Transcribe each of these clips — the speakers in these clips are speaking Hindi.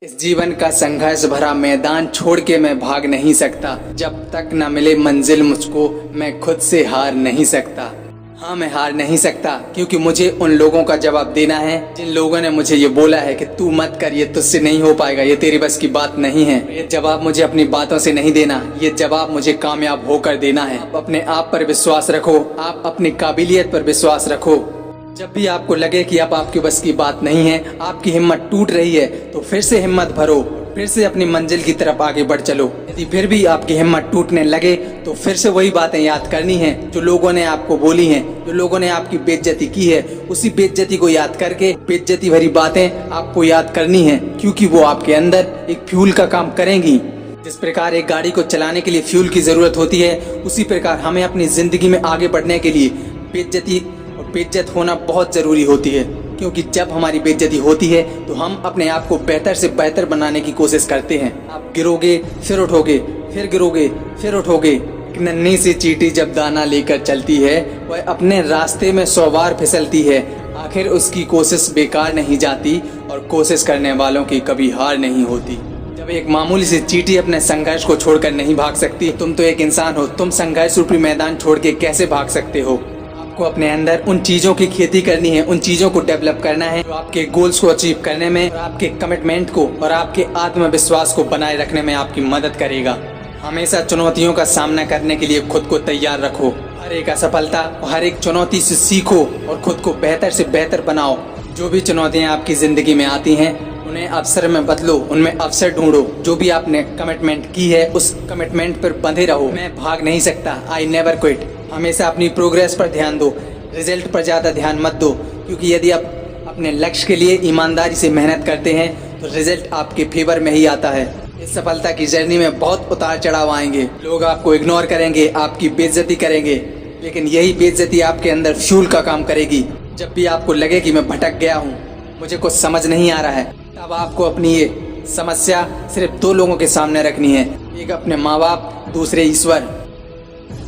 इस जीवन का संघर्ष भरा मैदान छोड़ के मैं भाग नहीं सकता। जब तक न मिले मंजिल मुझको, मैं खुद से हार नहीं सकता। हाँ, मैं हार नहीं सकता क्योंकि मुझे उन लोगों का जवाब देना है जिन लोगों ने मुझे ये बोला है कि तू मत कर, ये तुझसे नहीं हो पाएगा, ये तेरी बस की बात नहीं है। ये जवाब मुझे अपनी बातों से नहीं देना, ये जवाब मुझे कामयाब होकर देना है। आप अपने आप पर विश्वास रखो, आप अपनी काबिलियत पर विश्वास रखो। जब भी आपको लगे कि अब आपकी बस की बात नहीं है, आपकी हिम्मत टूट रही है, तो फिर से हिम्मत भरो, फिर से अपनी मंजिल की तरफ आगे बढ़ चलो। यदि फिर भी आपकी हिम्मत टूटने लगे तो फिर से वही बातें याद करनी है जो लोगों ने आपको बोली हैं, जो लोगों ने आपकी बेइज्जती की है। उसी बेइज्जती को याद करके बेइज्जती भरी बातें आपको याद करनी है, क्योंकि वो आपके अंदर एक फ्यूल का काम करेंगी। जिस प्रकार एक गाड़ी को चलाने के लिए फ्यूल की जरूरत होती है, उसी प्रकार हमें अपनी जिंदगी में आगे बढ़ने के लिए बेइज्जती और बेइज्जत होना बहुत जरूरी होती है। क्योंकि जब हमारी बेइज्जती होती है तो हम अपने आप को बेहतर से बेहतर बनाने की कोशिश करते हैं। आप गिरोगे फिर उठोगे, फिर गिरोगे फिर उठोगे। एक नन्ही सी चींटी जब दाना लेकर चलती है, वह अपने रास्ते में 100 बार फिसलती है, आखिर उसकी कोशिश बेकार नहीं जाती और कोशिश करने वालों की कभी हार नहीं होती। जब एक मामूली सी चींटी अपने संघर्ष को छोड़कर नहीं भाग सकती, तुम तो एक इंसान हो, तुम संघर्ष रूपी मैदान छोड़ के कैसे भाग सकते हो? आपको अपने अंदर उन चीजों की खेती करनी है, उन चीजों को डेवलप करना है जो आपके गोल्स को अचीव करने में, आपके कमिटमेंट को और आपके आत्मविश्वास को बनाए रखने में आपकी मदद करेगा। हमेशा चुनौतियों का सामना करने के लिए खुद को तैयार रखो। हर एक असफलता और हर एक चुनौती से सीखो और खुद को बेहतर से बेहतर बनाओ। जो भी चुनौतियाँ आपकी जिंदगी में आती हैं, उन्हें अवसर में बदलो, उनमें अवसर ढूंढो। जो भी आपने कमिटमेंट की है, उस कमिटमेंट पर बंधे रहो। मैं भाग नहीं सकता, आई नेवर क्विट। हमेशा अपनी प्रोग्रेस पर ध्यान दो, रिजल्ट पर ज़्यादा ध्यान मत दो, क्योंकि यदि आप अपने लक्ष्य के लिए ईमानदारी से मेहनत करते हैं तो रिजल्ट आपके फेवर में ही आता है। इस सफलता की जर्नी में बहुत उतार चढ़ाव आएंगे, लोग आपको इग्नोर करेंगे, आपकी बेइज्जती करेंगे, लेकिन यही बेइज्जती आपके अंदर फ्यूल का काम करेगी। जब भी आपको लगे कि मैं भटक गया हूँ, मुझे कुछ समझ नहीं आ रहा है, तब आपको अपनी ये समस्या सिर्फ 2 लोगों के सामने रखनी है, एक अपने माँ बाप, दूसरे ईश्वर।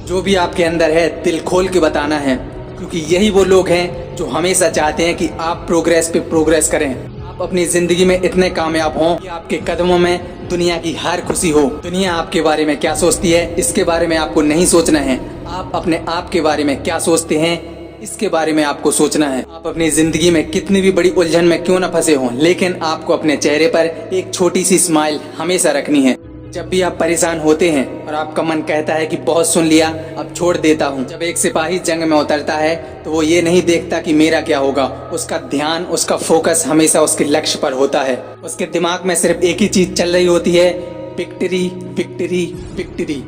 जो भी आपके अंदर है दिल खोल के बताना है, क्योंकि यही वो लोग हैं जो हमेशा चाहते हैं कि आप प्रोग्रेस पे प्रोग्रेस करें, आप अपनी जिंदगी में इतने कामयाब हों कि आपके कदमों में दुनिया की हर खुशी हो। दुनिया आपके बारे में क्या सोचती है, इसके बारे में आपको नहीं सोचना है। आप अपने आप के बारे में क्या सोचते हैं, इसके बारे में आपको सोचना है। आप अपनी जिंदगी में कितनी भी बड़ी उलझन में क्यों न फंसे हों, लेकिन आपको अपने चेहरे पर एक छोटी सी स्माइल हमेशा रखनी है। जब भी आप परेशान होते हैं और आपका मन कहता है कि बहुत सुन लिया, अब छोड़ देता हूँ। जब एक सिपाही जंग में उतरता है तो वो ये नहीं देखता कि मेरा क्या होगा, उसका ध्यान, उसका फोकस हमेशा उसके लक्ष्य पर होता है। उसके दिमाग में सिर्फ एक ही चीज चल रही होती है, विक्ट्री विक्ट्री विक्ट्री।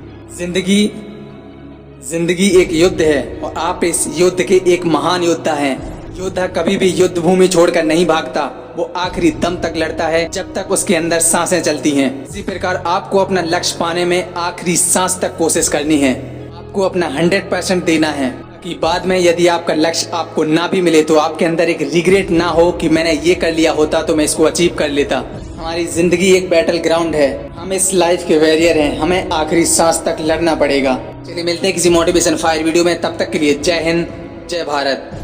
जिंदगी एक युद्ध है और आप इस युद्ध के एक महान योद्धा हैं। योद्धा कभी भी युद्ध भूमि छोड़कर नहीं भागता, वो आखिरी दम तक लड़ता है जब तक उसके अंदर सांसें चलती हैं। इसी प्रकार आपको अपना लक्ष्य पाने में आखिरी सांस तक कोशिश करनी है। आपको अपना 100% देना है कि बाद में यदि आपका लक्ष्य आपको ना भी मिले तो आपके अंदर एक रिग्रेट ना हो कि मैंने ये कर लिया होता तो मैं इसको अचीव कर लेता। हमारी जिंदगी एक बैटल ग्राउंड है, हम इस लाइफ के वॉरियर हैं, हमें आखिरी सांस तक लड़ना पड़ेगा। चलिए मिलते हैं किसी मोटिवेशन फायर वीडियो में, तब तक के लिए जय हिंद, जय भारत।